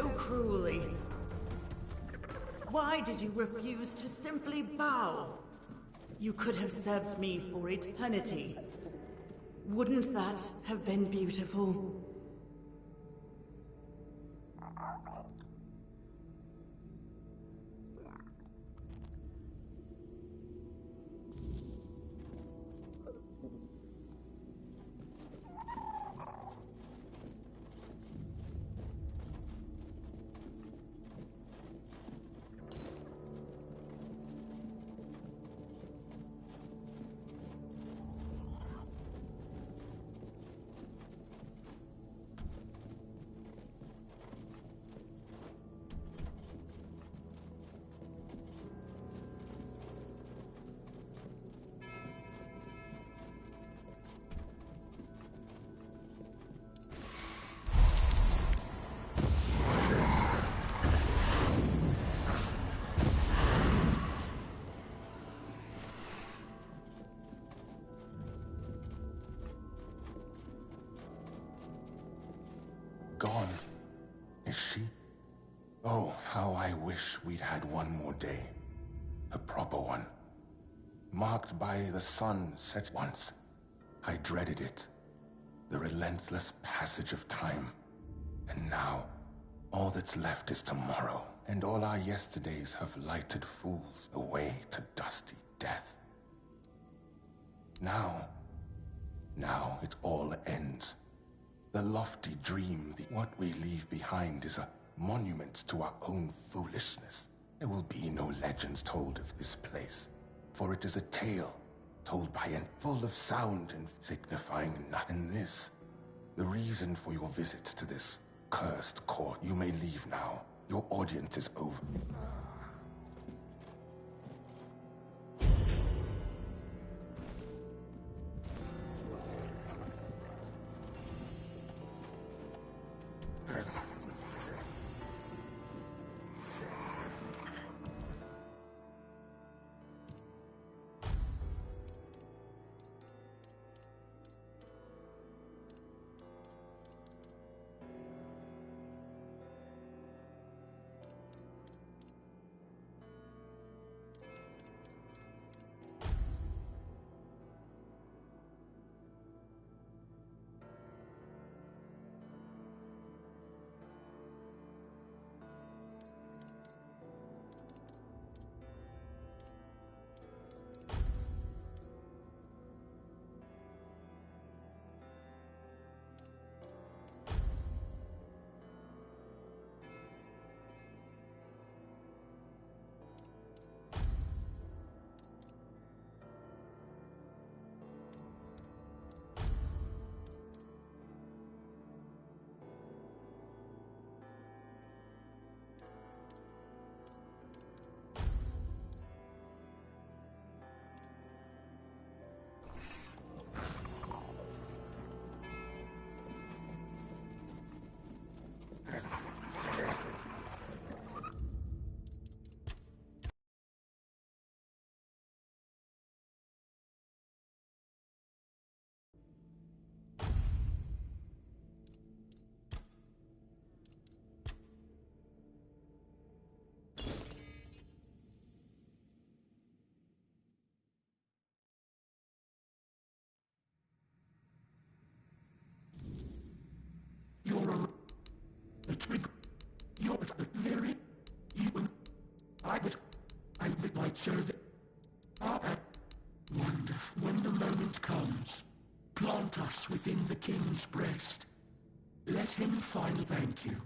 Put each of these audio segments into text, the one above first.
so cruelly. Why did you refuse to simply bow? You could have served me for eternity. Wouldn't that have been beautiful? Gone, is she? Oh, how I wish we'd had one more day. A proper one. Marked by the sun set once. I dreaded it. The relentless passage of time. And now, all that's left is tomorrow. And all our yesterdays have lighted fools away to dusty death. Now it all ends. The lofty dream, what we leave behind is a monument to our own foolishness. There will be no legends told of this place, for it is a tale told by and full of sound and signifying nothing. And this, the reason for your visit to this cursed court. You may leave now. Your audience is over. Wonderful. When the moment comes, plant us within the king's breast. Let him find thank you.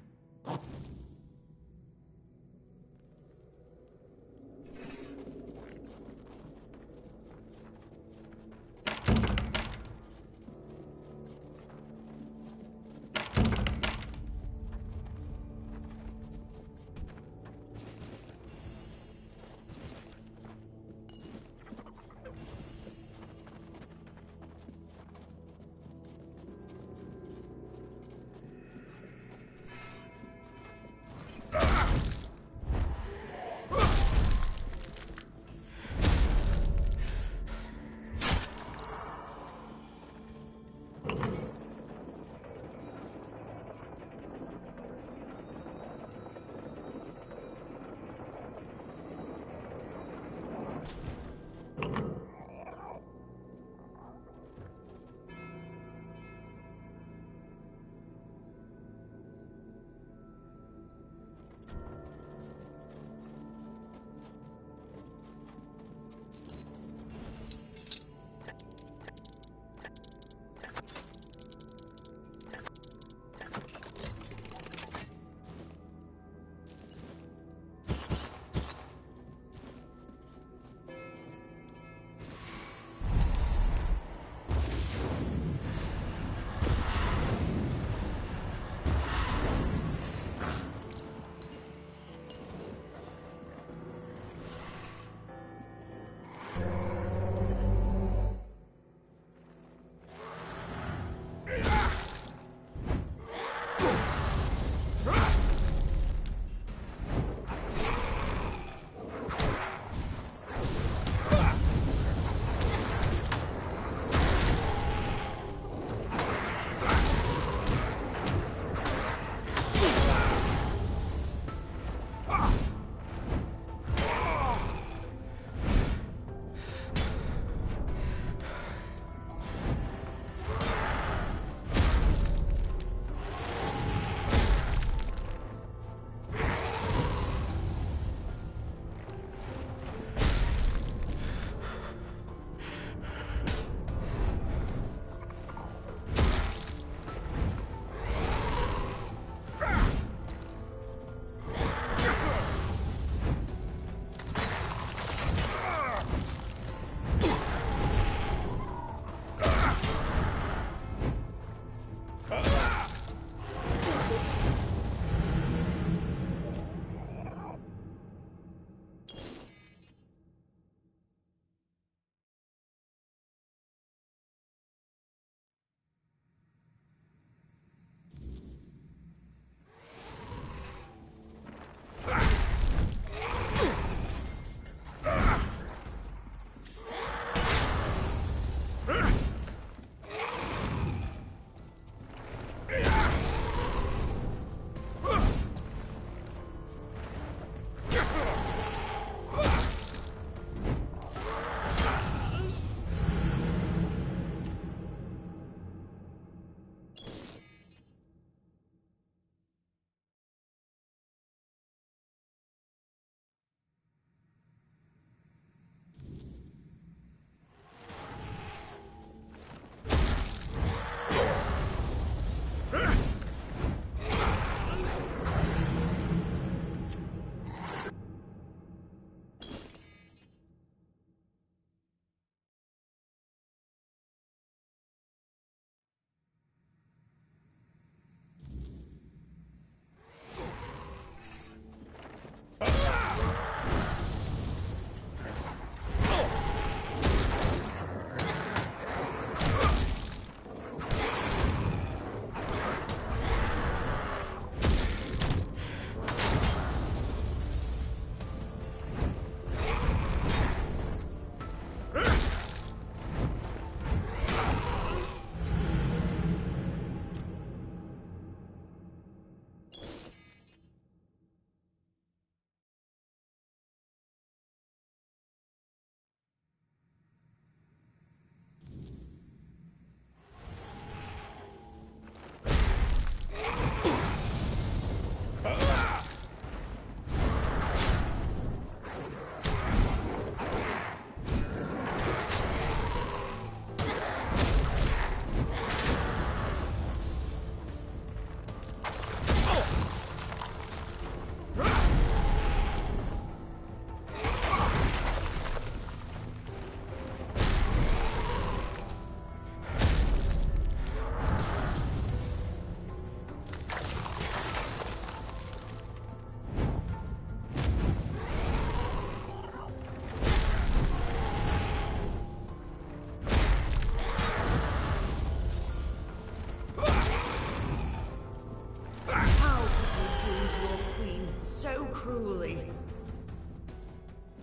cruelly.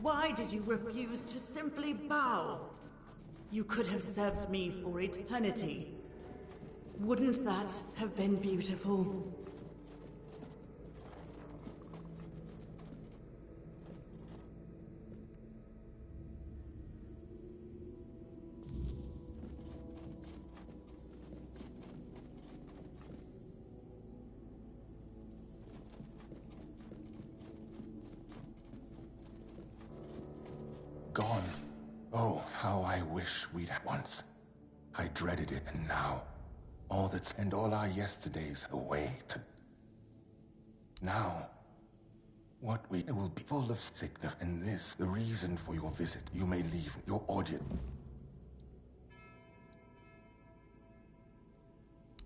Why did you refuse to simply bow? You could have served me for eternity. Wouldn't that have been beautiful? Gone. Oh, how I wish we'd had once. I dreaded it, and now, all our yesterdays away to... Now, what we will be full of sickness, and this, the reason for your visit. You may leave your audience.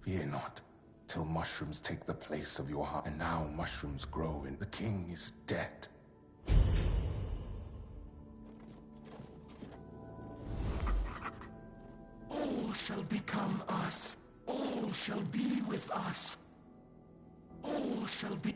Fear not, till mushrooms take the place of your heart, and now mushrooms grow, and the king is dead. All shall become us. All shall be with us. All shall be...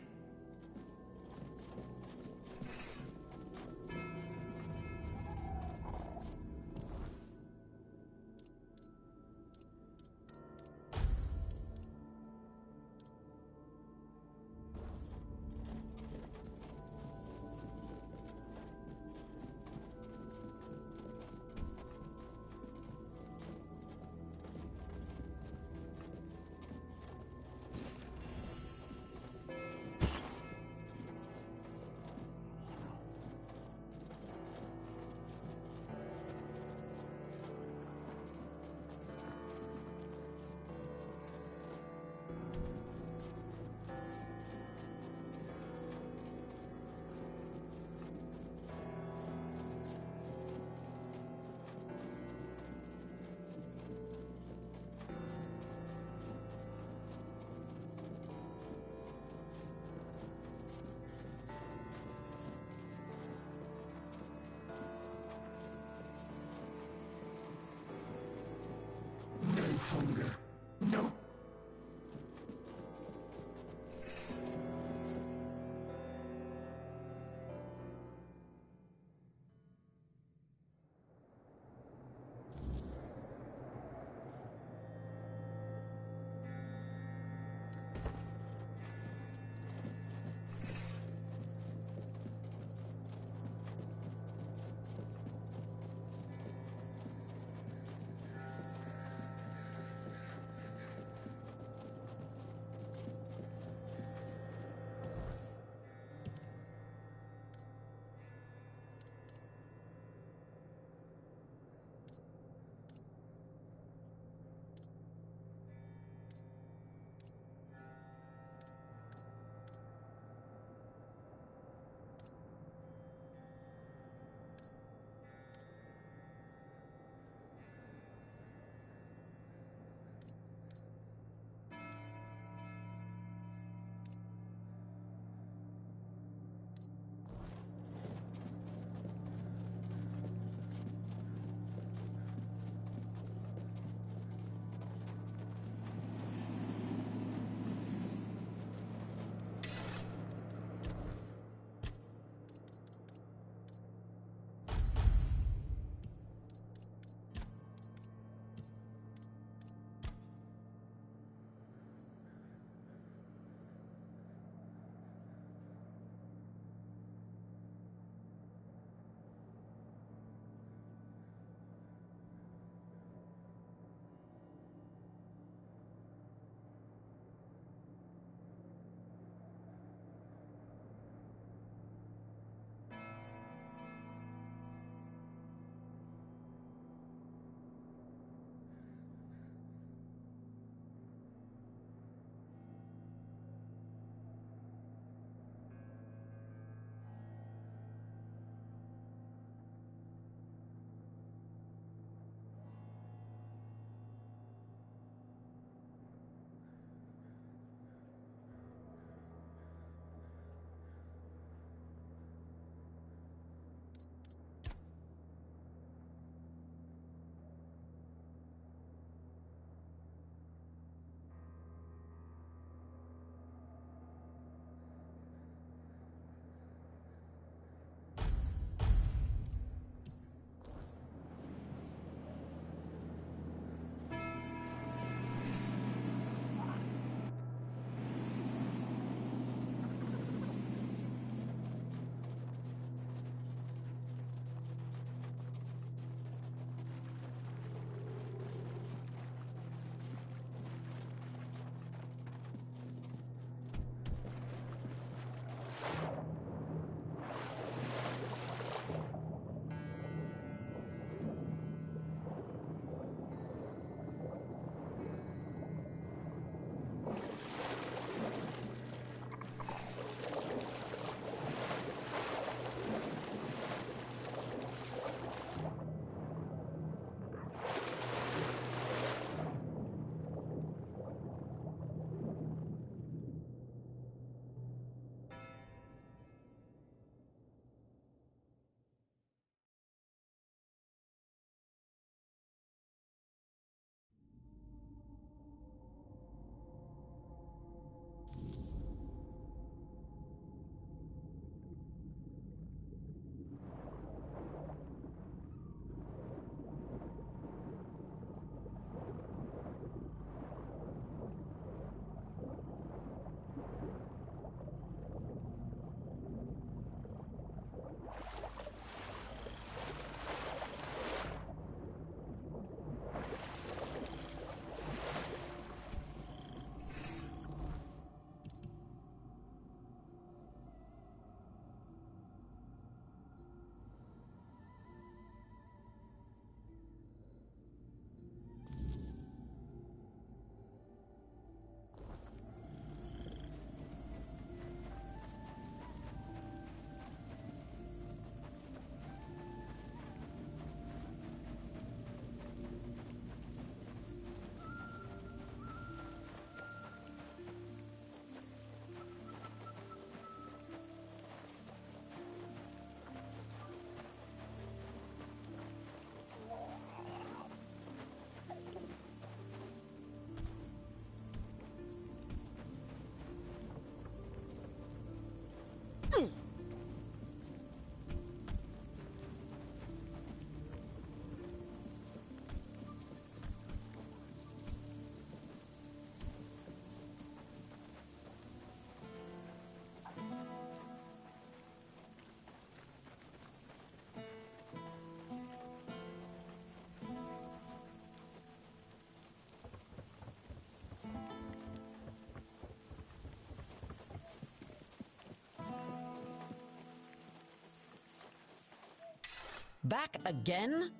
Back again?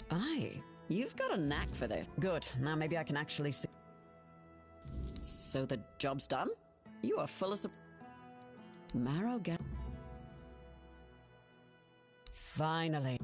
Aye, you've got a knack for this. Good, now maybe I can actually see. So the job's done? You are full of marrow get. Finally.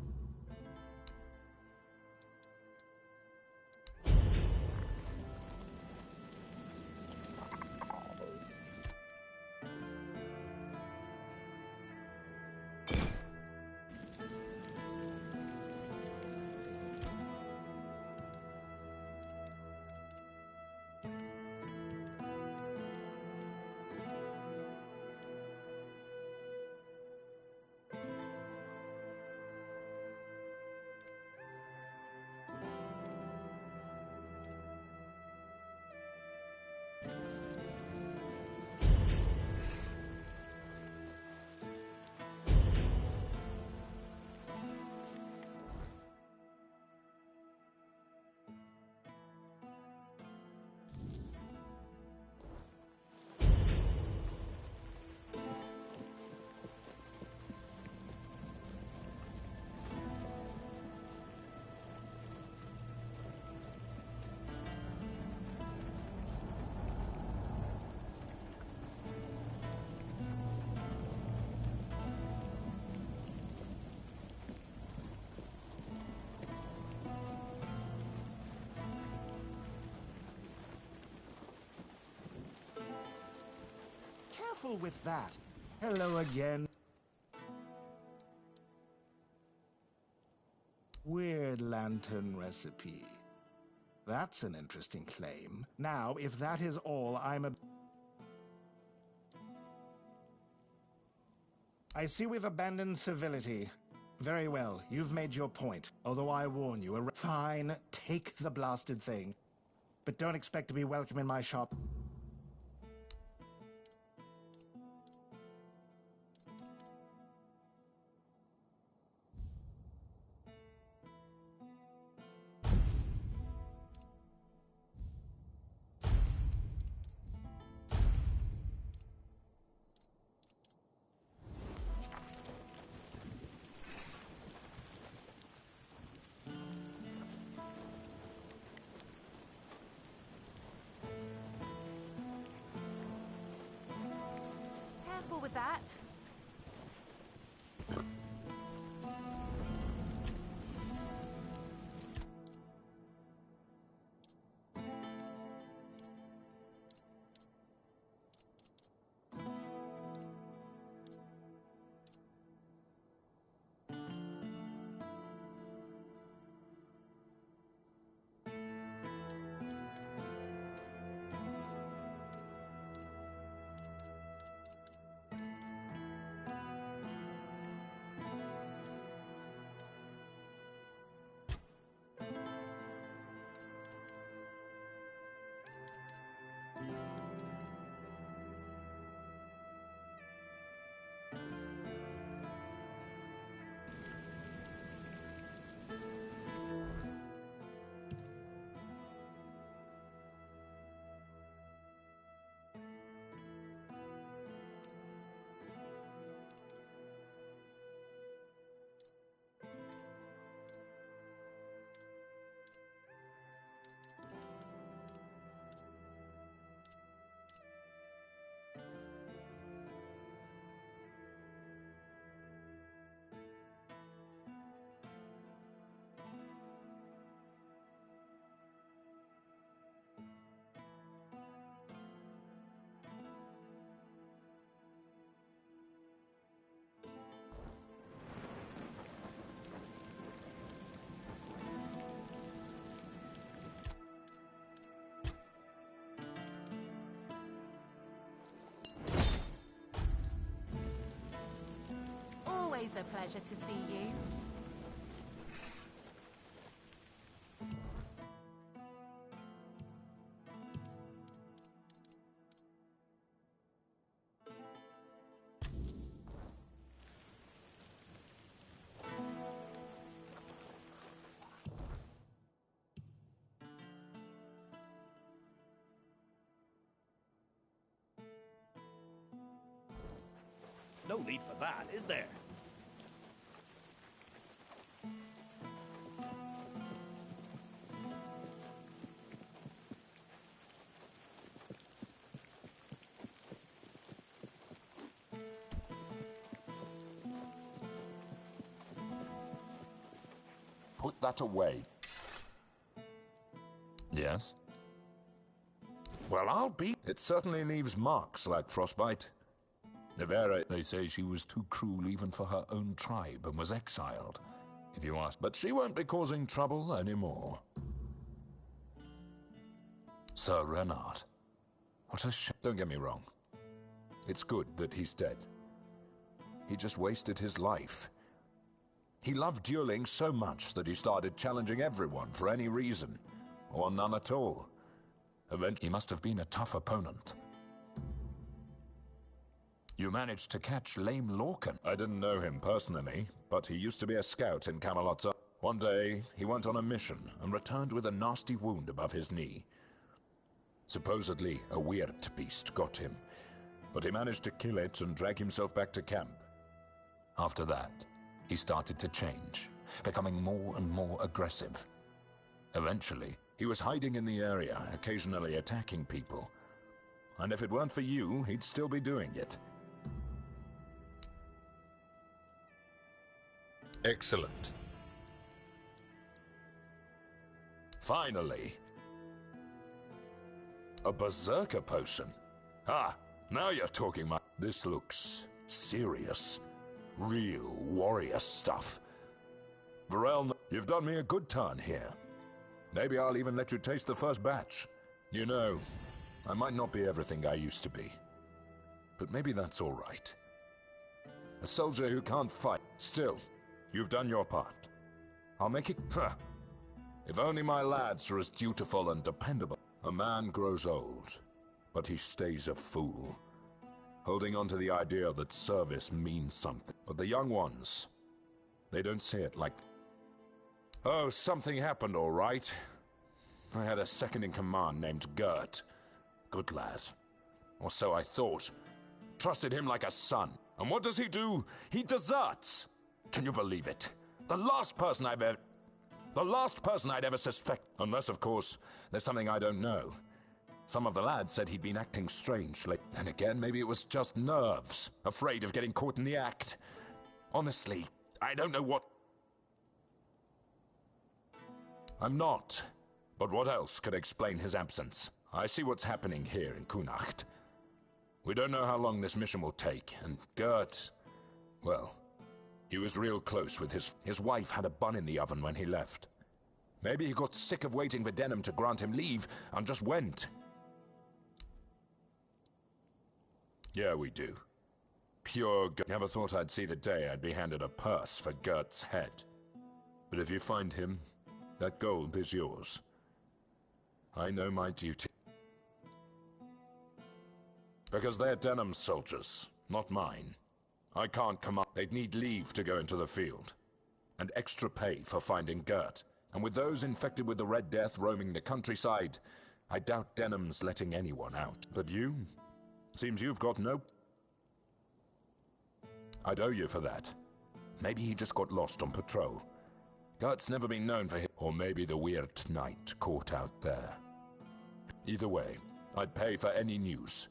Careful with that. Hello again. Weird lantern recipe. That's an interesting claim. Now, if that is all, I see we've abandoned civility. Very well, you've made your point. Although I warn you, fine, take the blasted thing. But don't expect to be welcome in my shop. With that. Always a pleasure to see you. No need for that, is there? Put that away. Yes? Well, I'll be... It certainly leaves marks like frostbite. Nevera, they say she was too cruel even for her own tribe and was exiled, if you ask. But she won't be causing trouble anymore. Sir Renard. What a Don't get me wrong. It's good that he's dead. He just wasted his life. He loved dueling so much that he started challenging everyone for any reason, or none at all. Eventually, he must have been a tough opponent. You managed to catch Lame Lorcan. I didn't know him personally, but he used to be a scout in Camelot. One day, he went on a mission and returned with a nasty wound above his knee. Supposedly, a weird beast got him, but he managed to kill it and drag himself back to camp. After that, he started to change, becoming more and more aggressive. Eventually, he was hiding in the area, occasionally attacking people. And if it weren't for you, he'd still be doing it. Excellent. Finally. A berserker potion. Ah, now you're talking my... This looks serious. Real warrior stuff. Varel, you've done me a good turn here. Maybe I'll even let you taste the first batch. You know, I might not be everything I used to be. But maybe that's all right. A soldier who can't fight. Still, you've done your part. I'll make it... If only my lads were as dutiful and dependable. A man grows old, but he stays a fool. Holding on to the idea that service means something. But the young ones, they don't see it like... Oh, something happened all right. I had a second-in-command named Gert. Good lad. Or so I thought. Trusted him like a son. And what does he do? He deserts! Can you believe it? The last person I'd ever suspect. Unless, of course, there's something I don't know. Some of the lads said he'd been acting strangely. And again, maybe it was just nerves. Afraid of getting caught in the act. Honestly, I don't know what... I'm not. But what else could explain his absence? I see what's happening here in Kunacht. We don't know how long this mission will take, and Gert... Well, he was real close with his wife had a bun in the oven when he left. Maybe he got sick of waiting for Denham to grant him leave, and just went. Yeah, we do. Pure Never thought I'd see the day I'd be handed a purse for Gert's head. But if you find him, that gold is yours. I know my duty. Because they're Denham's soldiers, not mine. I can't come up. They'd need leave to go into the field. And extra pay for finding Gert. And with those infected with the Red Death roaming the countryside, I doubt Denham's letting anyone out. But you? Seems you've got no... I'd owe you for that. Maybe he just got lost on patrol. Gert's never been known for him. Or maybe the weird knight caught out there. Either way, I'd pay for any news.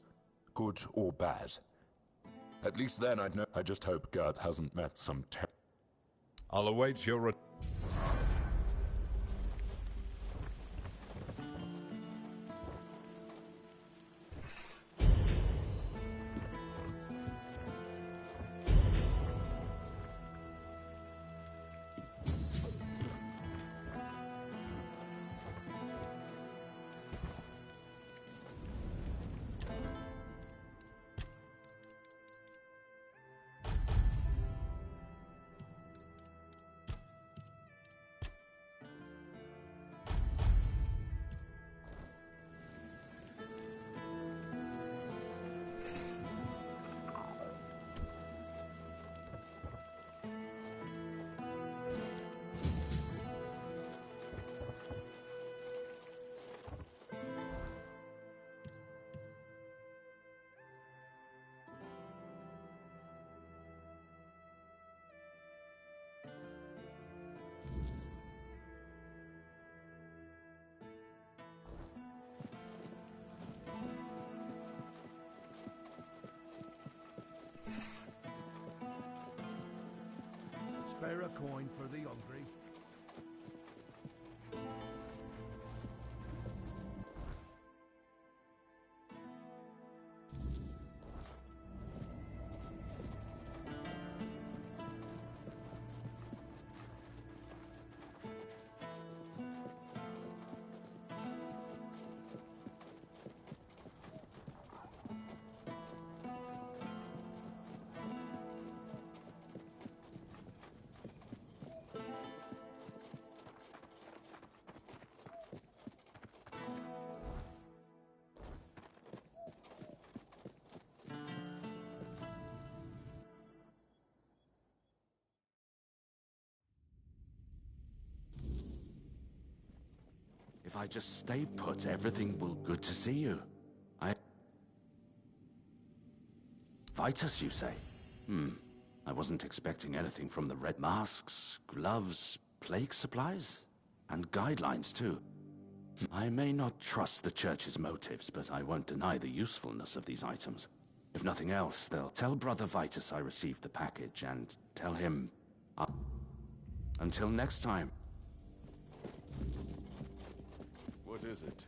Good or bad. At least then I'd know. I just hope Gert hasn't met some I'll await your Spare a coin for the hungry. If I just stay put, everything will... Good to see you. Vitus, you say? I wasn't expecting anything from the red masks, gloves, plague supplies, and guidelines, too. I may not trust the Church's motives, but I won't deny the usefulness of these items. If nothing else, they'll tell Brother Vitus I received the package, and tell him... Until next time. What is it?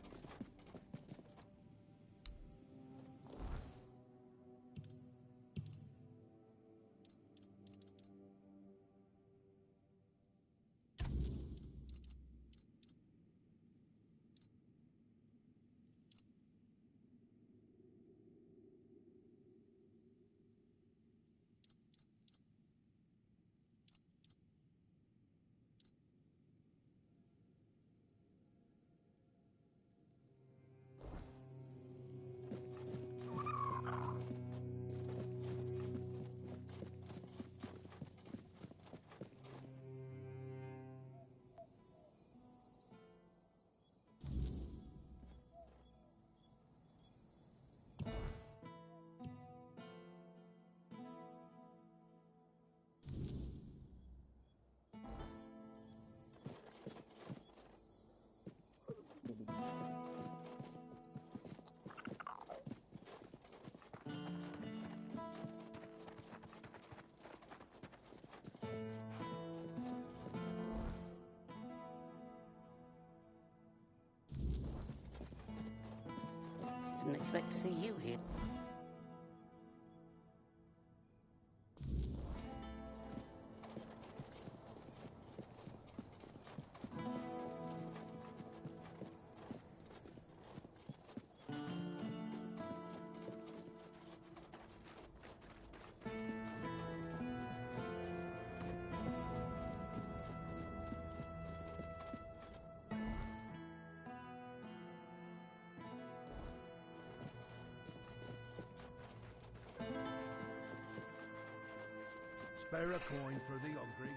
Didn't expect to see you here. Spare a coin for the hungry.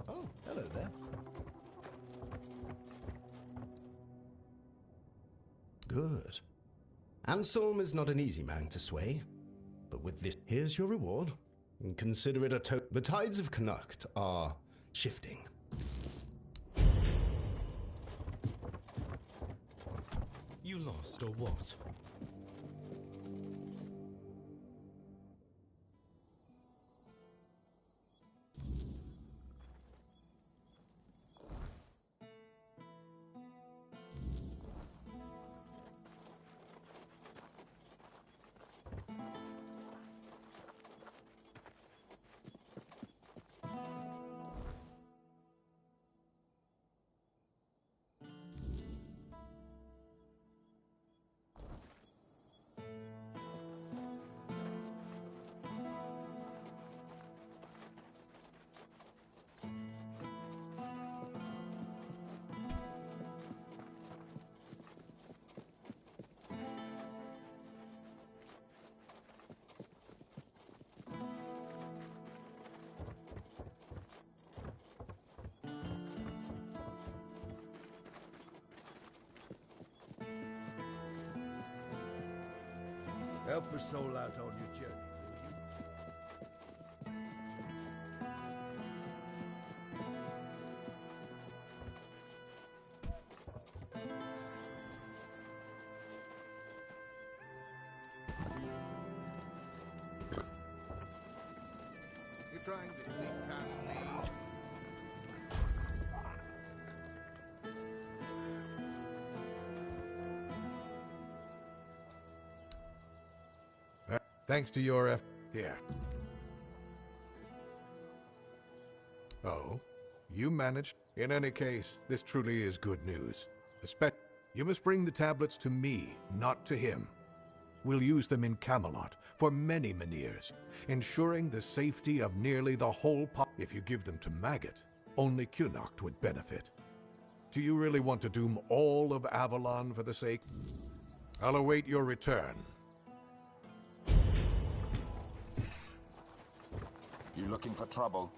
Oh, hello there. Good. Anselm is not an easy man to sway, but with this, here's your reward. And consider it the tides of Connacht are shifting. You lost, or what? Help a soul out on your journey, will you? Trying to sneak past me? Thanks to your effort. Here. Oh, you managed. In any case, this truly is good news. You must bring the tablets to me, not to him. We'll use them in Camelot for many years, ensuring the safety of nearly the whole If you give them to Maggot, only Cunoct would benefit. Do you really want to doom all of Avalon for the sake? I'll await your return. You looking for trouble?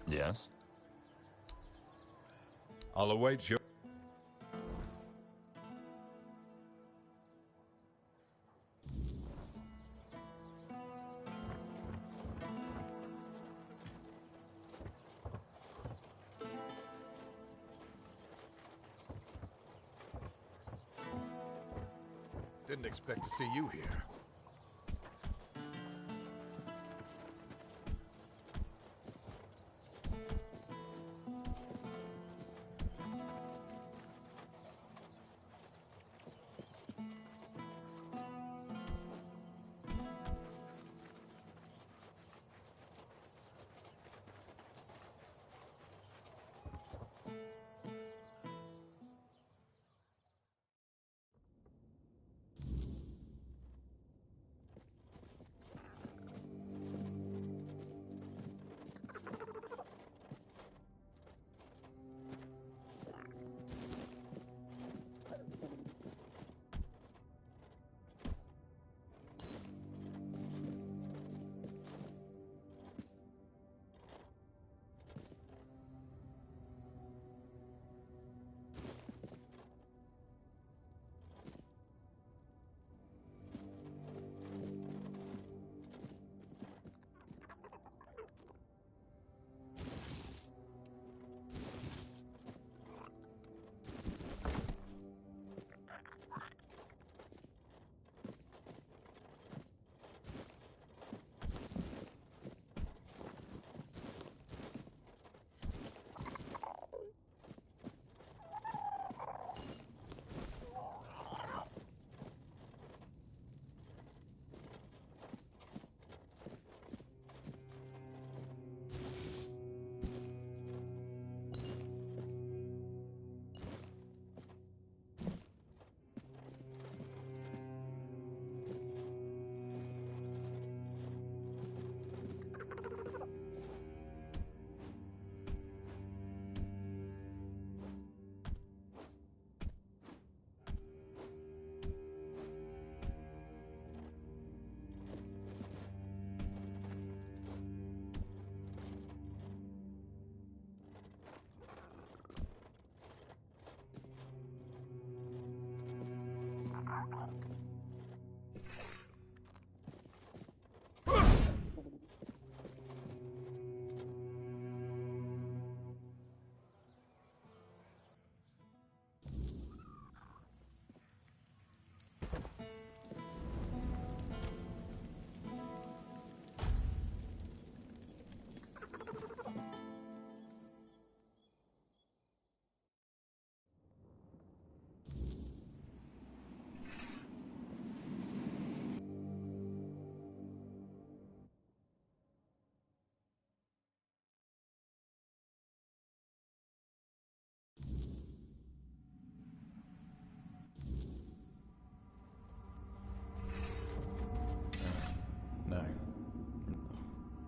Yes? I'll await your... Didn't expect to see you here.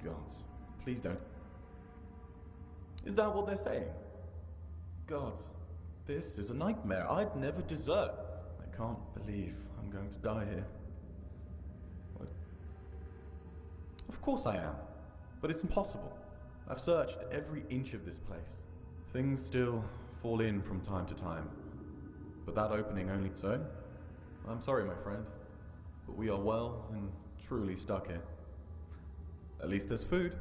Gods, please don't. Is that what they're saying? Gods, this is a nightmare. I'd never desert. I can't believe I'm going to die here. What? Of course I am. but it's impossible. I've searched every inch of this place. Things still fall in from time to time, but that opening only... So, I'm sorry, my friend, but we are well and truly stuck here. At least there's food.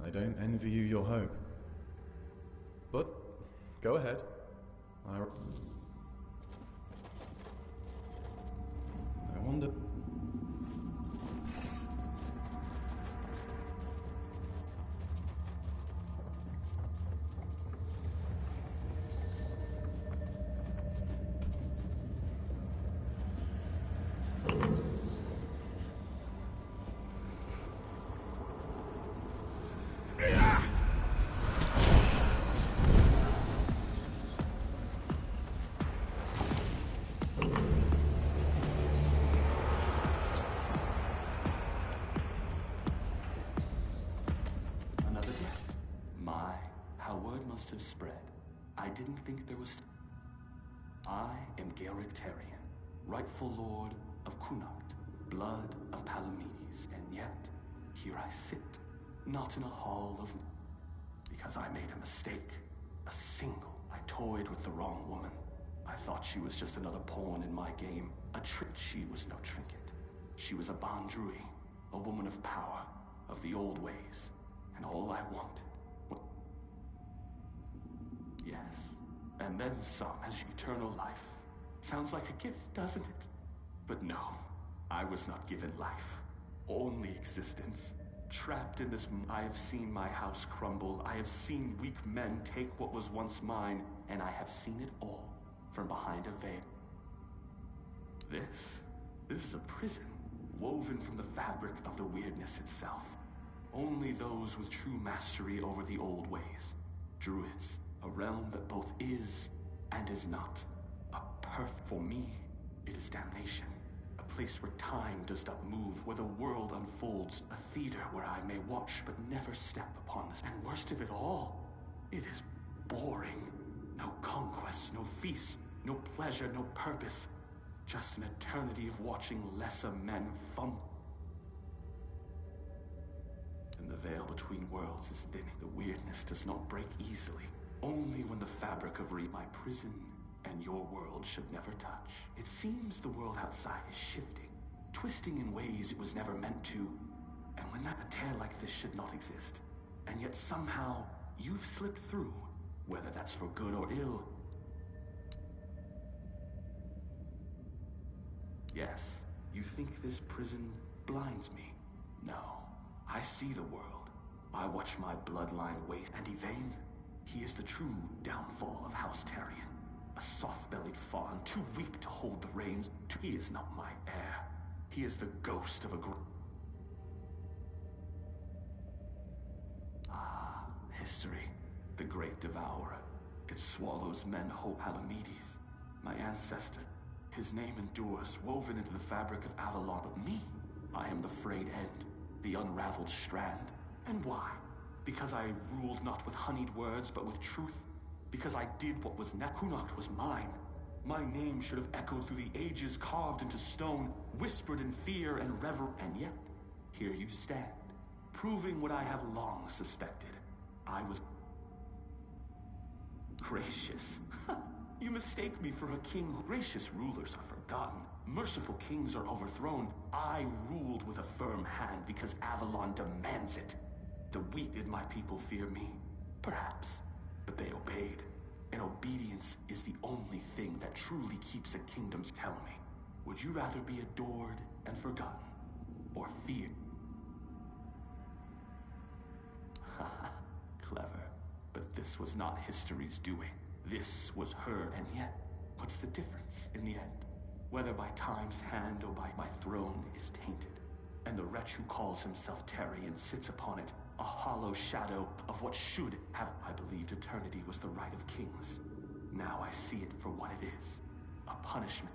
I don't envy you your hope. But, go ahead. I wonder... Have spread. I didn't think there was... I am Gaelic Tarian, rightful lord of Connacht, blood of Palamedes, and yet, here I sit, not in a hall of... Because I made a mistake. A single. I toyed with the wrong woman. I thought she was just another pawn in my game. A trick. She was no trinket. She was a Bandrui, a woman of power, of the old ways, and all I wanted. Yes, and then some as eternal life. Sounds like a gift, doesn't it? But no, I was not given life, only existence. Trapped in this, I have seen my house crumble. I have seen weak men take what was once mine, and I have seen it all from behind a veil. This is a prison, woven from the fabric of the weirdness itself. Only those with true mastery over the old ways. Druids. A realm that both is and is not. A perfect for me, it is damnation. A place where time does not move, where the world unfolds. A theater where I may watch but never step upon this. And worst of it all, it is boring. No conquests, no feasts, no pleasure, no purpose. Just an eternity of watching lesser men fumble. And the veil between worlds is thinning. The weirdness does not break easily. Only when the fabric of my prison and your world should never touch. It seems the world outside is shifting, twisting in ways it was never meant to. And when a tale like this should not exist, and yet somehow you've slipped through, whether that's for good or ill. Yes, you think this prison blinds me? No, I see the world. I watch my bloodline waste, and Yvain, he is the true downfall of House Tarian. A soft-bellied fawn, too weak to hold the reins. He is not my heir. He is the ghost of a history. The great devourer. It swallows men whole. Palamedes, my ancestor. His name endures, woven into the fabric of Avalon. But me, I am the frayed end, the unraveled strand. And why? Because I ruled not with honeyed words, but with truth. Because I did what was Connacht was mine. My name should have echoed through the ages, carved into stone, whispered in fear and reverence. And yet, here you stand, proving what I have long suspected. I was gracious. You mistake me for a king. Gracious rulers are forgotten. Merciful kings are overthrown. I ruled with a firm hand because Avalon demands it. The weak did my people fear me? Perhaps. But they obeyed. And obedience is the only thing that truly keeps a kingdom. Tell me, would you rather be adored and forgotten, or feared? Clever. But this was not history's doing. This was her, and yet, what's the difference in the end? Whether by time's hand or by my throne is tainted, and the wretch who calls himself Tarian sits upon it, a hollow shadow of what should have. I believed eternity was the right of kings. Now I see it for what it is, a punishment.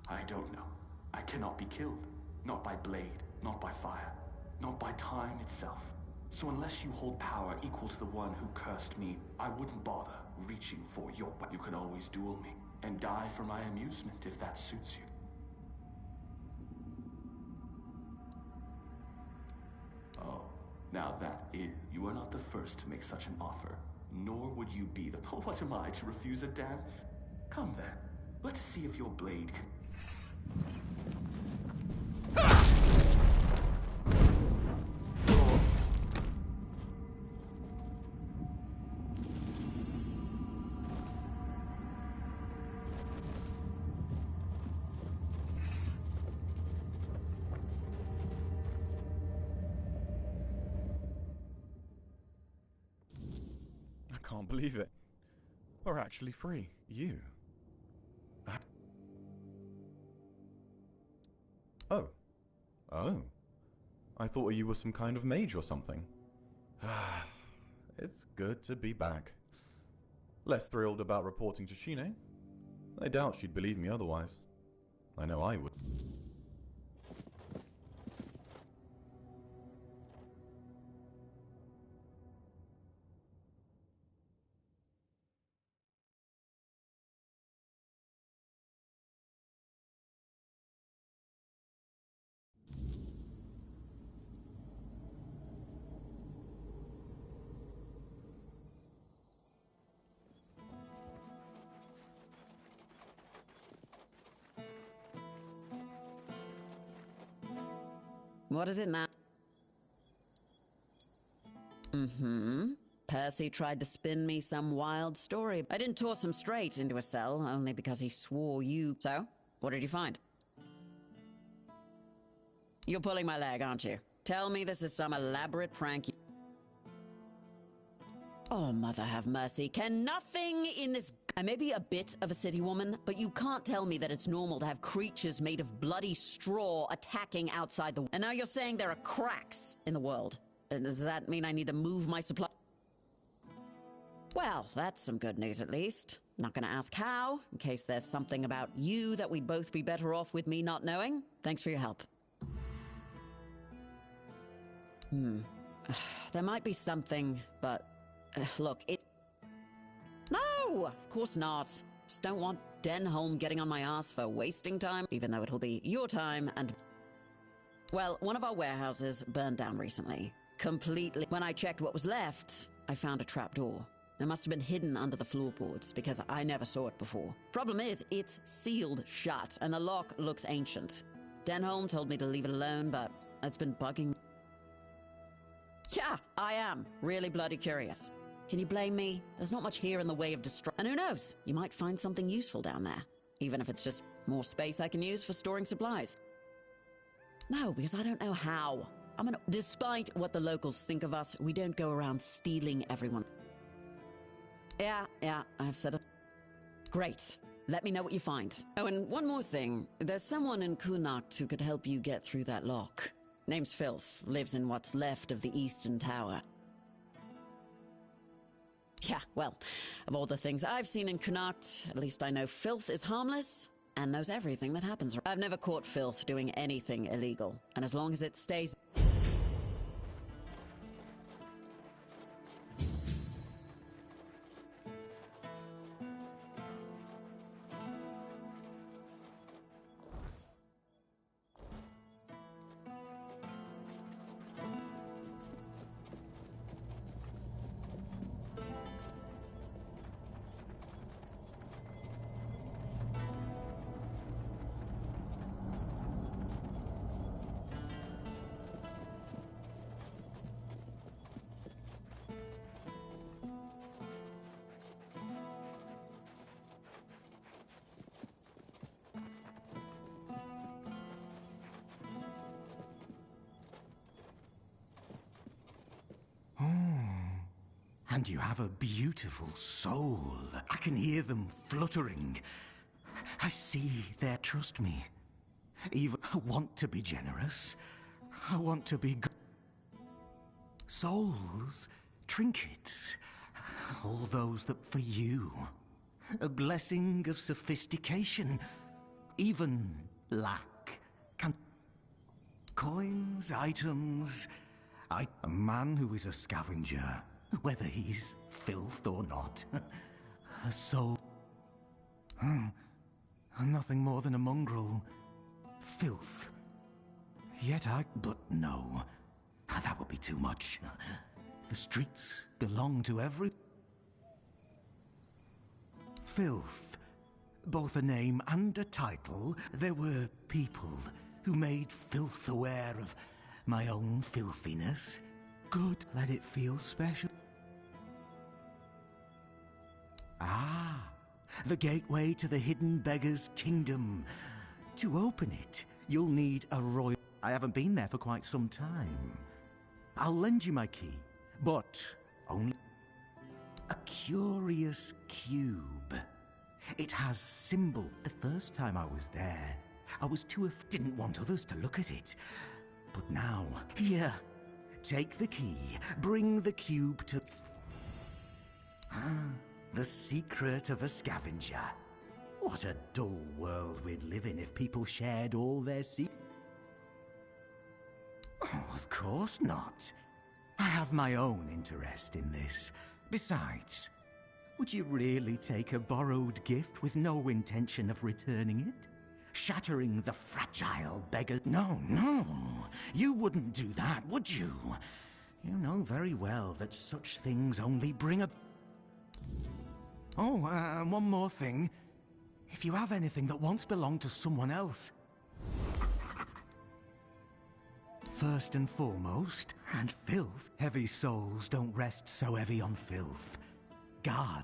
I don't know. I cannot be killed, not by blade, not by fire, not by time itself. So unless you hold power equal to the one who cursed me, I wouldn't bother reaching for your weapon. You can always duel me, and die for my amusement if that suits you. Now that is, you are not the first to make such an offer, nor would you be the... What am I, to refuse a dance? Come then, let's see if your blade can... I can't believe it. We're actually free. You. Oh. Oh. I thought you were some kind of mage or something. It's good to be back. Less thrilled about reporting to Shine. I doubt she'd believe me otherwise. I know I would. What is it now? Percy tried to spin me some wild story. I didn't toss him straight into a cell, only because he swore you... So, what did you find? You're pulling my leg, aren't you? Tell me this is some elaborate prank. Oh, mother have mercy. Can nothing in this... I may be a bit of a city woman, but you can't tell me that it's normal to have creatures made of bloody straw attacking outside the... And now you're saying there are cracks in the world. Does that mean I need to move my supply? Well, that's some good news at least. Not gonna ask how, in case there's something about you that we'd both be better off with me not knowing. Thanks for your help. There might be something, but... look, it... No! Of course not. Just don't want Denholm getting on my ass for wasting time, even though it'll be your time and... Well, one of our warehouses burned down recently. Completely. When I checked what was left, I found a trapdoor. It must have been hidden under the floorboards, because I never saw it before. Problem is, it's sealed shut, and the lock looks ancient. Denholm told me to leave it alone, but it's been bugging me. Yeah, I am. Really bloody curious. Can you blame me? There's not much here in the way of and who knows? You might find something useful down there. Even if it's just more space I can use for storing supplies. No, because I don't know how. Despite what the locals think of us, we don't go around stealing everyone. Yeah, I've said it. Great. Let me know what you find. Oh, and one more thing. There's someone in Connacht who could help you get through that lock. Name's Filth. Lives in what's left of the Eastern Tower. Yeah, well, of all the things I've seen in Connacht, at least I know Filth is harmless and knows everything that happens. I've never caught Filth doing anything illegal, and as long as it stays... And you have a beautiful soul. I can hear them fluttering. I see they trust me. Even I want to be generous. I want to be good. Souls, trinkets, all those that for you. A blessing of sophistication. Even lack can... Coins, items... A man who is a scavenger. Whether he's filth or not. A soul. Nothing more than a mongrel. Filth. Yet but no. That would be too much. The streets belong to every... Filth. Both a name and a title. There were people who made filth aware of my own filthiness. Good, let it feel special. Ah, the gateway to the hidden beggar's kingdom. To open it, you'll need a royal... I haven't been there for quite some time. I'll lend you my key, but only... A curious cube. It has symbol. The first time I was there, I was didn't want others to look at it. But now, here, take the key, bring the cube to... The secret of a scavenger. What a dull world we'd live in if people shared all their secrets. Oh, of course not. I have my own interest in this. Besides, would you really take a borrowed gift with no intention of returning it? Shattering the fragile beggar? No, no. You wouldn't do that, would you? You know very well that such things only bring a... Oh, one more thing. If you have anything that once belonged to someone else... First and foremost, and filth. Heavy souls don't rest so heavy on filth. God.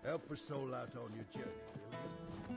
Help a soul out on your journey, will you?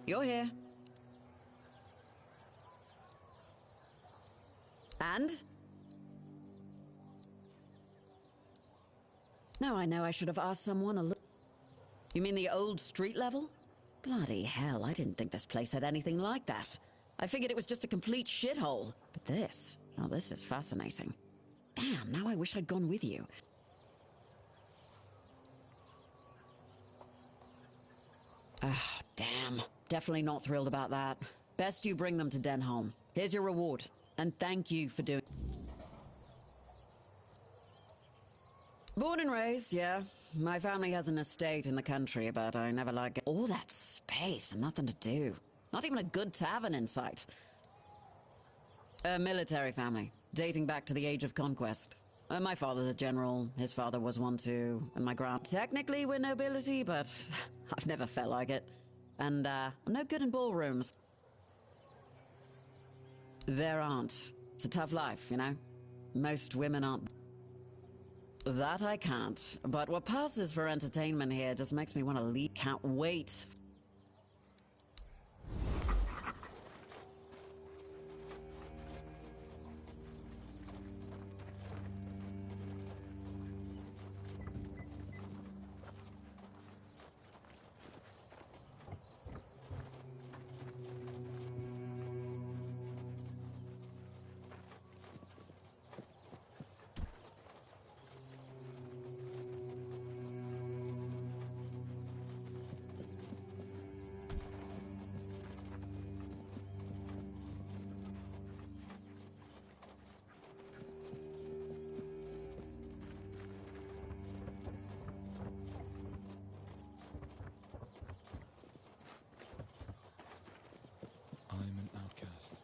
You're here. And? Now I know I should have asked someone a little... You mean the old street level? Bloody hell, I didn't think this place had anything like that. I figured it was just a complete shithole. But this, oh, this is fascinating. Damn, now I wish I'd gone with you. Ah, damn. Definitely not thrilled about that. Best you bring them to Denholm. Here's your reward. And thank you for doing... Born and raised, yeah. My family has an estate in the country, but I never liked all that space and nothing to do. Not even a good tavern in sight. A military family, dating back to the Age of Conquest. My father's a general, his father was one too, and my grand... Technically we're nobility, but I've never felt like it. And, I'm no good in ballrooms. There aren't. It's a tough life, you know? Most women aren't... That I can't, but what passes for entertainment here just makes me want to leave. Can't wait. I'm an outcast.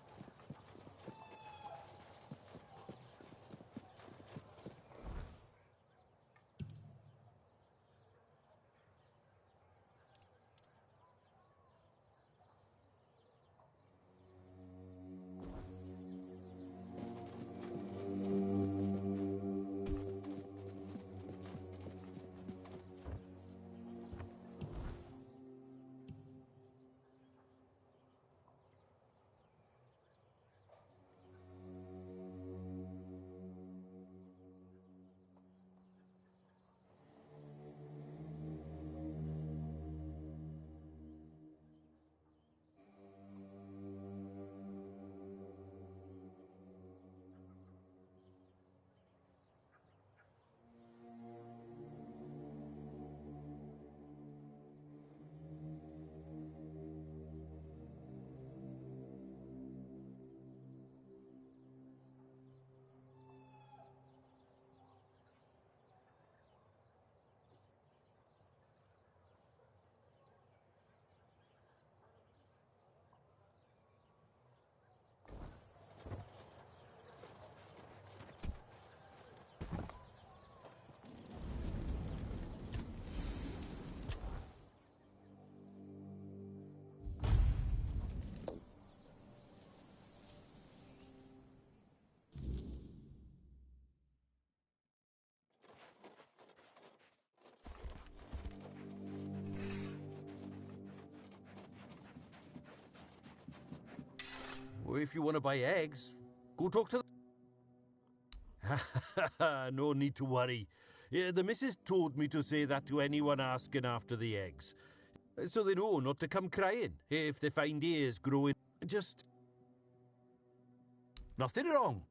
Well, if you want to buy eggs, go talk to them. No need to worry. Yeah, the missus told me to say that to anyone asking after the eggs. So they know not to come crying if they find ears growing. Just... Nothing wrong.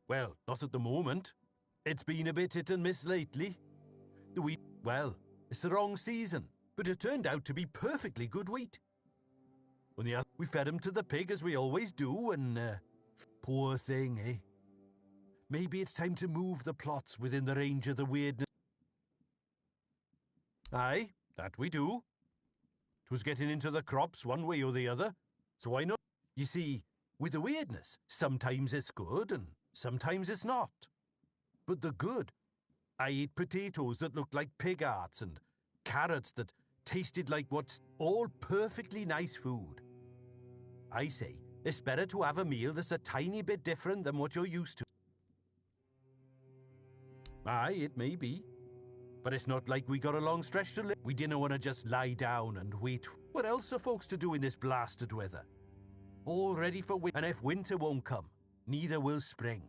Well, not at the moment. It's been a bit hit and miss lately. The wheat, well, it's the wrong season. But it turned out to be perfectly good wheat. When we fed him to the pig as we always do, and poor thing, eh? Maybe it's time to move the plots within the range of the weirdness. Aye, that we do. 'Twas getting into the crops one way or the other, so why not? You see, with the weirdness, sometimes it's good and sometimes it's not. But the good, I ate potatoes that looked like pig hearts and carrots that tasted like what's all perfectly nice food. I say, it's better to have a meal that's a tiny bit different than what you're used to. Aye, it may be. But it's not like we got a long stretch to live. We didn't want to just lie down and wait. What else are folks to do in this blasted weather? All ready for winter, and if winter won't come, neither will spring.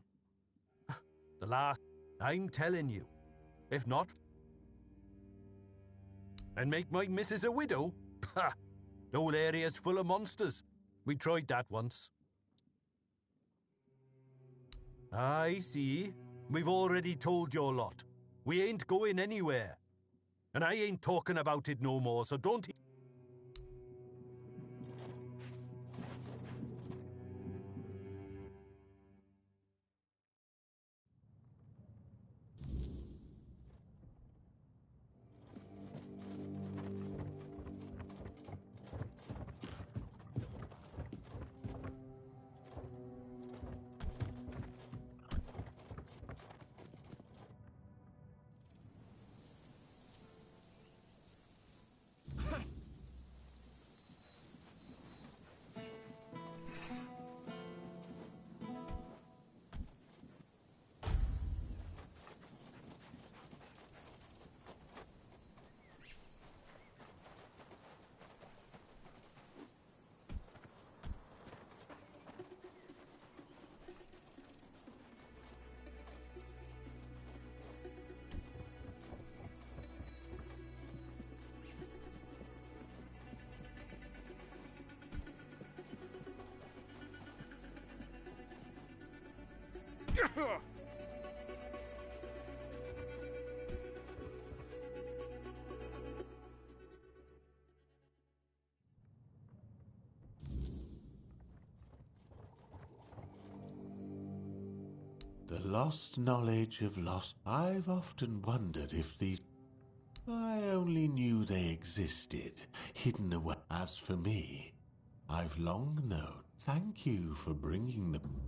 The last... I'm telling you. If not... And make my missus a widow? Ha! The whole area's full of monsters. We tried that once. I see. We've already told your lot. We ain't going anywhere. And I ain't talking about it no more, so don't... The lost knowledge of lost... I've often wondered if these... I only knew they existed, hidden away. As for me, I've long known. Thank you for bringing them.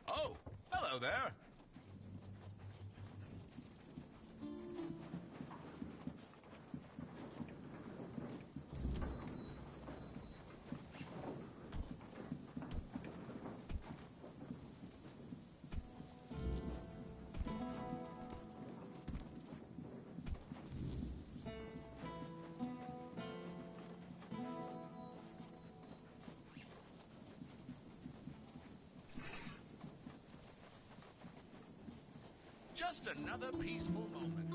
Oh, hello there. Just another peaceful moment.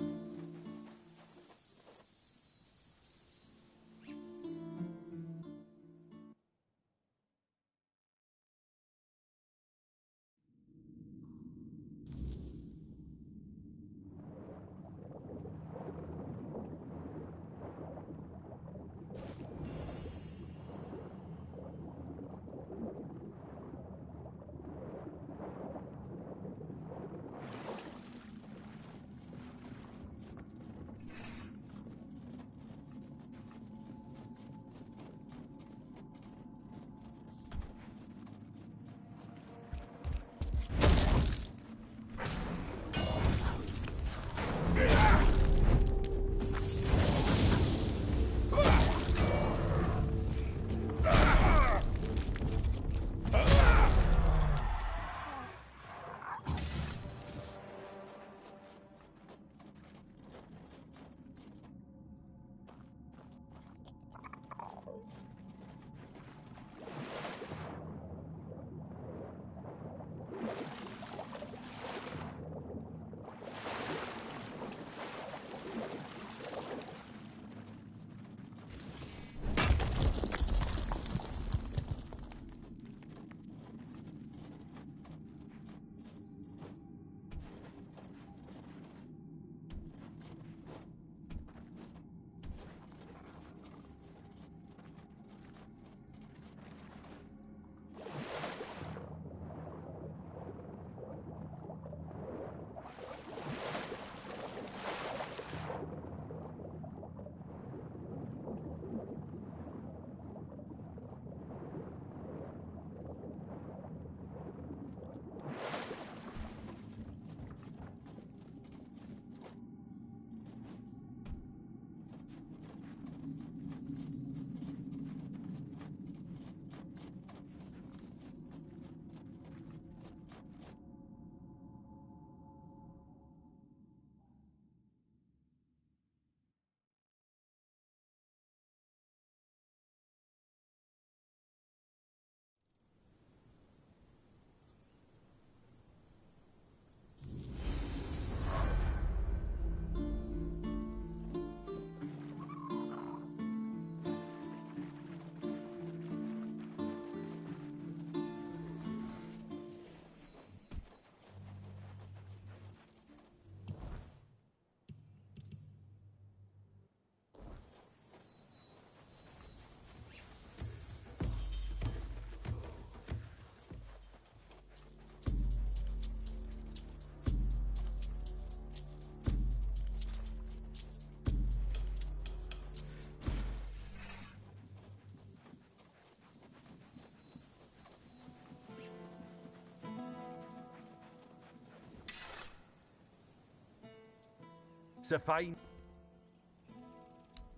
It's a fine.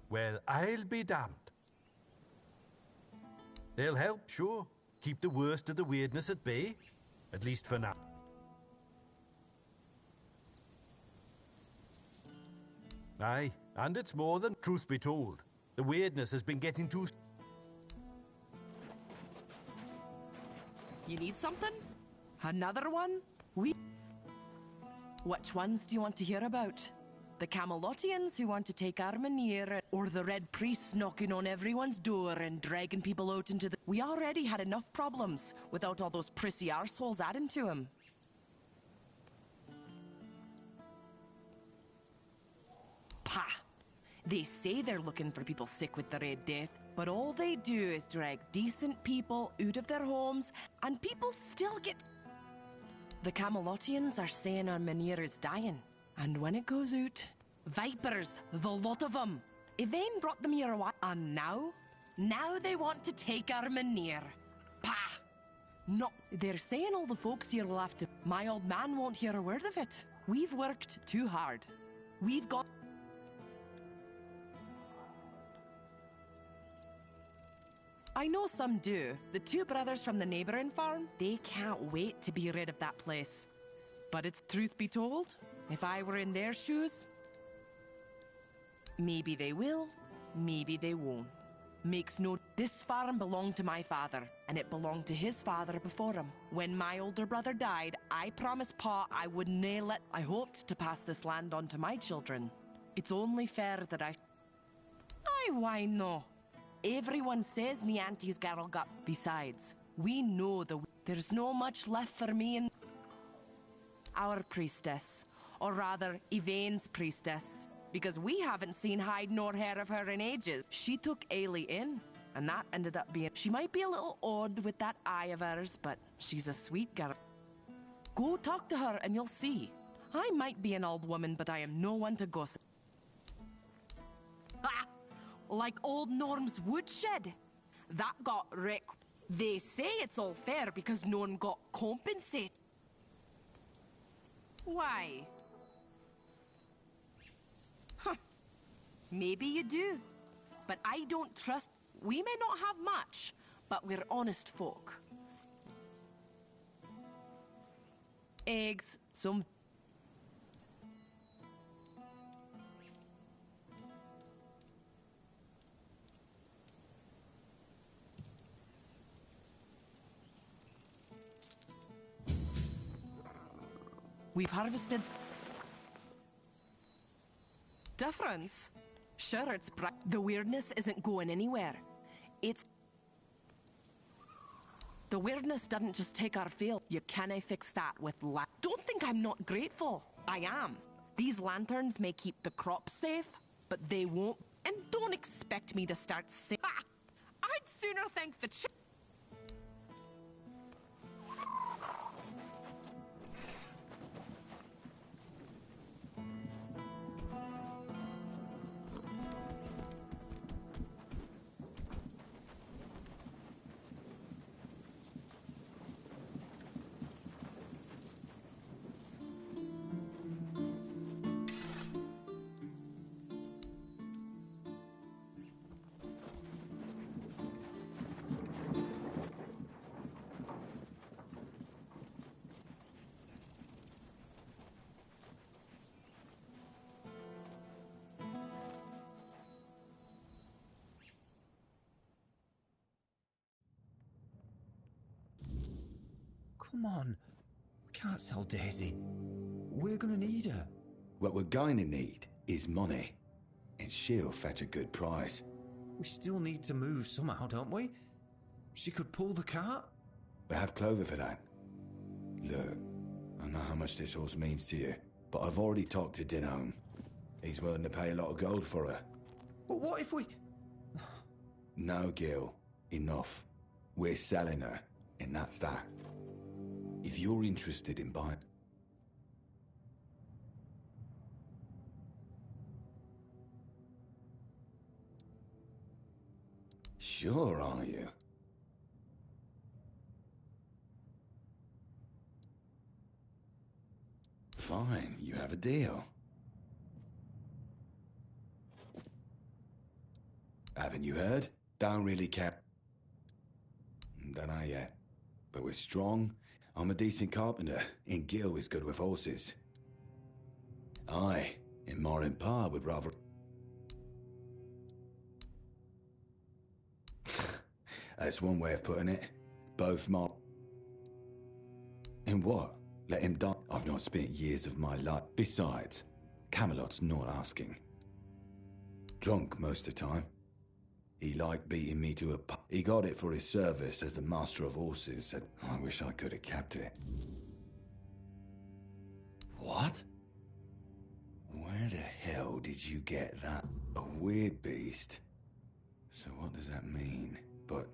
Well, I'll be damned. They'll help, sure. Keep the worst of the weirdness at bay. At least for now. Aye, and it's more than truth be told. The weirdness has been getting too... You need something? Another one? Which ones do you want to hear about? The Camelotians who want to take Armenir, or the Red Priests knocking on everyone's door and dragging people out into the... We already had enough problems without all those prissy arseholes adding to them. Pah! They say they're looking for people sick with the Red Death, but all they do is drag decent people out of their homes, and people still get... The Camelotians are saying Armenir is dying, and when it goes out, vipers, the lot of them. Yvain brought them here a while, and now they want to take Armenir. Pah! No, they're saying all the folks here will have to... My old man won't hear a word of it. We've worked too hard. We've got... I know some do. The two brothers from the neighbouring farm, they can't wait to be rid of that place. But it's truth be told, if I were in their shoes, maybe they will, maybe they won't. Makes no... This farm belonged to my father, and it belonged to his father before him. When my older brother died, I promised Pa I would nail it. I hoped to pass this land on to my children. It's only fair that I... Why no? Everyone says me auntie's girl got... Besides, we know there's no much left for me and... Our priestess, or rather, Yvain's priestess, because we haven't seen hide nor hair of her in ages. She took Ailey in, and that ended up being... She might be a little odd with that eye of hers, but she's a sweet girl. Go talk to her and you'll see. I might be an old woman, but I am no one to gossip. Ha! Like old Norm's woodshed. That got wrecked. They say it's all fair because Norm got compensated. Why? Huh. Maybe you do. But I don't trust... We may not have much, but we're honest folk. Eggs, some... We've harvested... Difference? Sure, it's the weirdness isn't going anywhere. It's... The weirdness didn't just take our field. You canna fix that with Don't think I'm not grateful. I am. These lanterns may keep the crops safe, but they won't. And don't expect me to start saying... I'd sooner thank the Come on. We can't sell Daisy. We're gonna need her. What we're going to need is money. And she'll fetch a good price. We still need to move somehow, don't we? She could pull the cart. We have Clover for that. Look, I know how much this horse means to you, but I've already talked to Dinholm. He's willing to pay a lot of gold for her. But what if we... No, Gil. Enough. We're selling her, and that's that. If you're interested in buying... Sure, are you? Fine, you have a deal. Haven't you heard? Don't really care. Don't know yet. But we're strong. I'm a decent carpenter, and Gil is good with horses. Aye, and Morin Pa would rather... That's one way of putting it. Both Mar... And what? Let him die? I've not spent years of my life. Besides, Camelot's not asking. Drunk most of the time. He liked beating me to a He got it for his service as the master of horses, and I wish I could have kept it. What? Where the hell did you get that? A weird beast? So what does that mean? But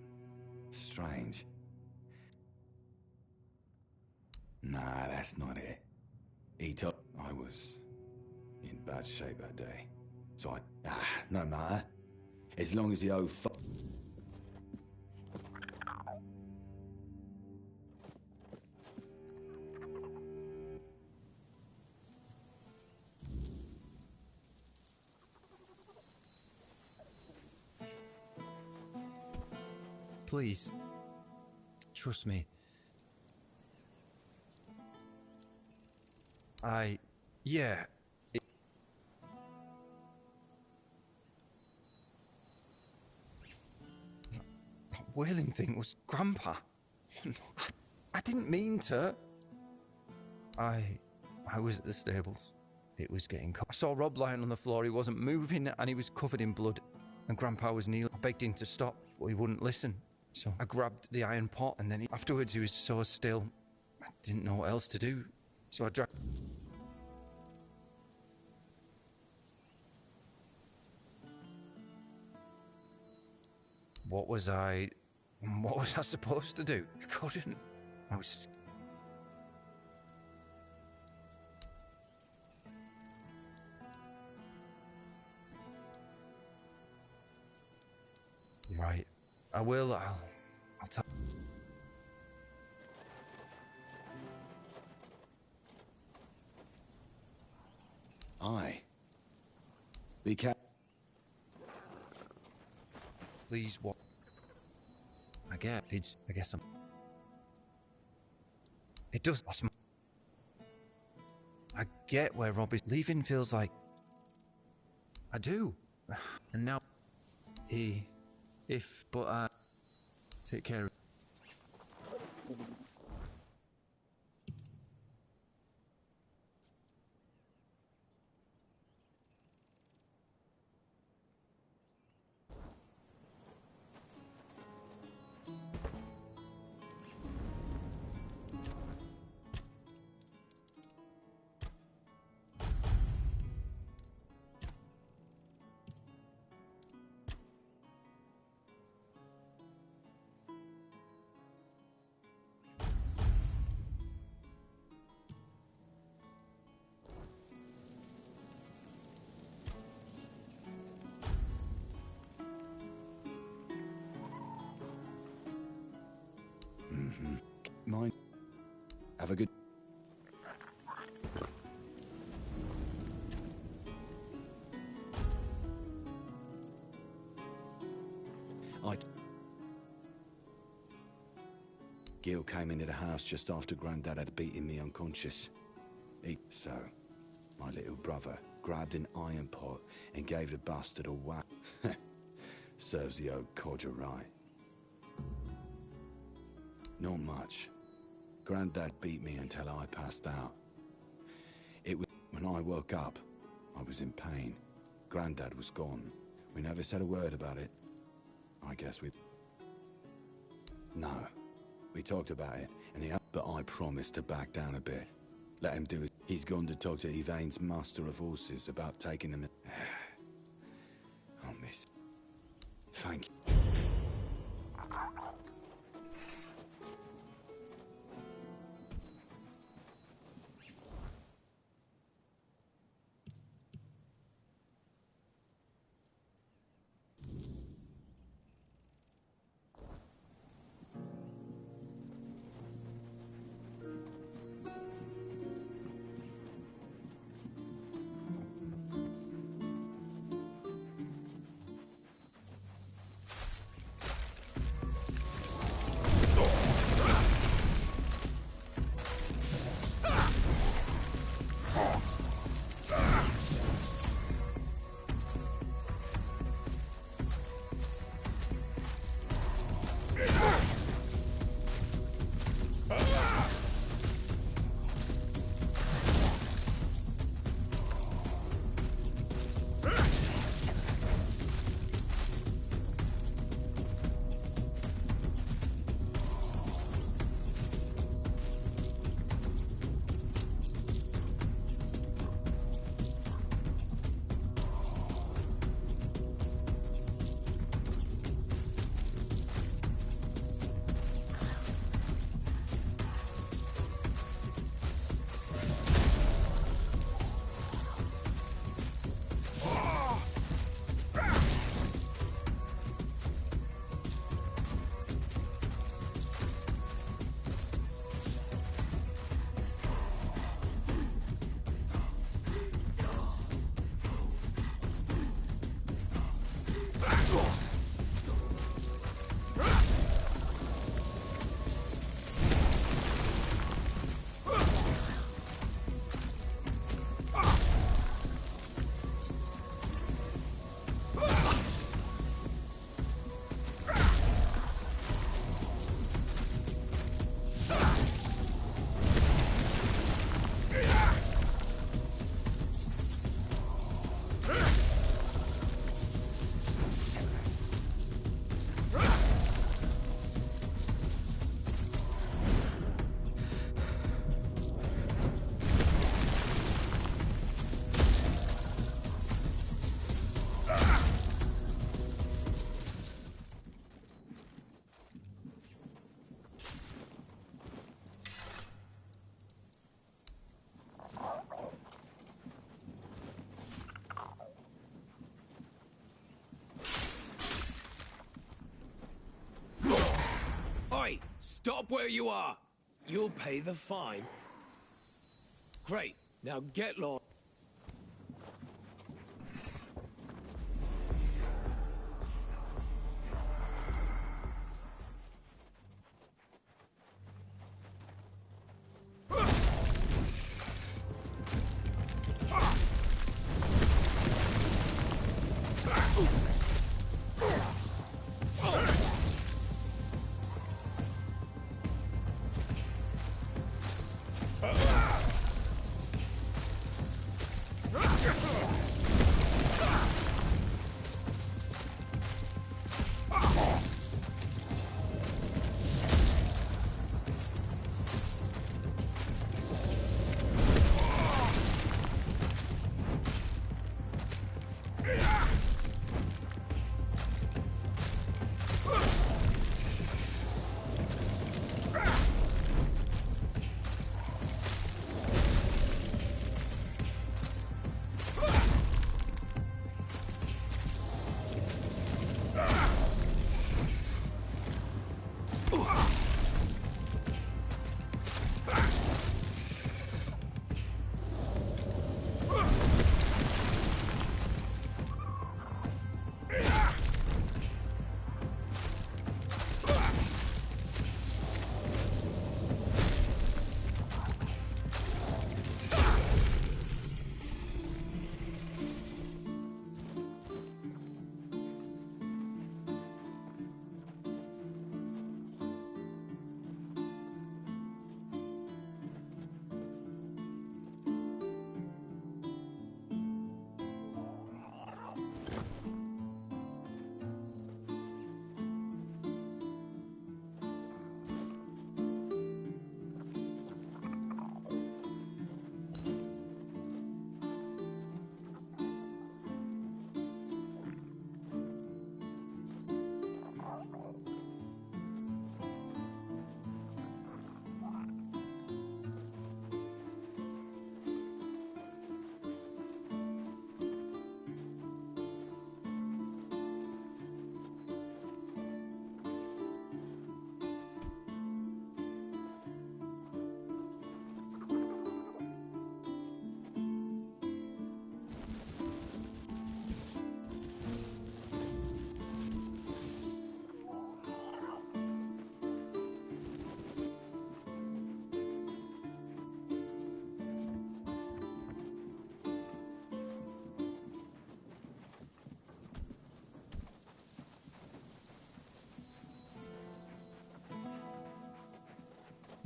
strange. Nah, that's not it. He told... I was in bad shape that day. So no matter. As long as the old Please. Trust me. Yeah. That wailing thing was Grandpa. I didn't mean to. I was at the stables. It was getting cold. I saw Rob lying on the floor. He wasn't moving and he was covered in blood. And Grandpa was kneeling. I begged him to stop, but he wouldn't listen. So I grabbed the iron pot and then afterwards he was so still. I didn't know what else to do. So I dragged... What was I supposed to do? I couldn't. I was just... Right. I will. I'll tell... Aye. Be careful. Please, what? I guess I'm... It does... That's my... I get where Rob is... Leaving feels like... I do. And now... But take care of... Mine. Have a good... Gil came into the house just after Grandad had beaten me unconscious. So, my little brother grabbed an iron pot and gave the bastard a whack. Serves the old codger right. Not much. Grandad beat me until I passed out. It was when I woke up, I was in pain. Grandad was gone. We never said a word about it. I guess we... No. We talked about it, and but I promised to back down a bit. Let him do it. He's gone to talk to Yvain's master of horses about taking them... Oh, miss. Thank you. Stop where you are. You'll pay the fine. Great. Now get lost.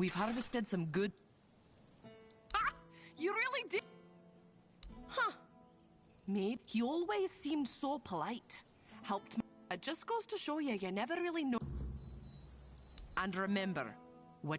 We've harvested some good... Ah! You really did... Huh. Maybe he always seemed so polite. Helped me. It just goes to show you, you never really know. And remember, what...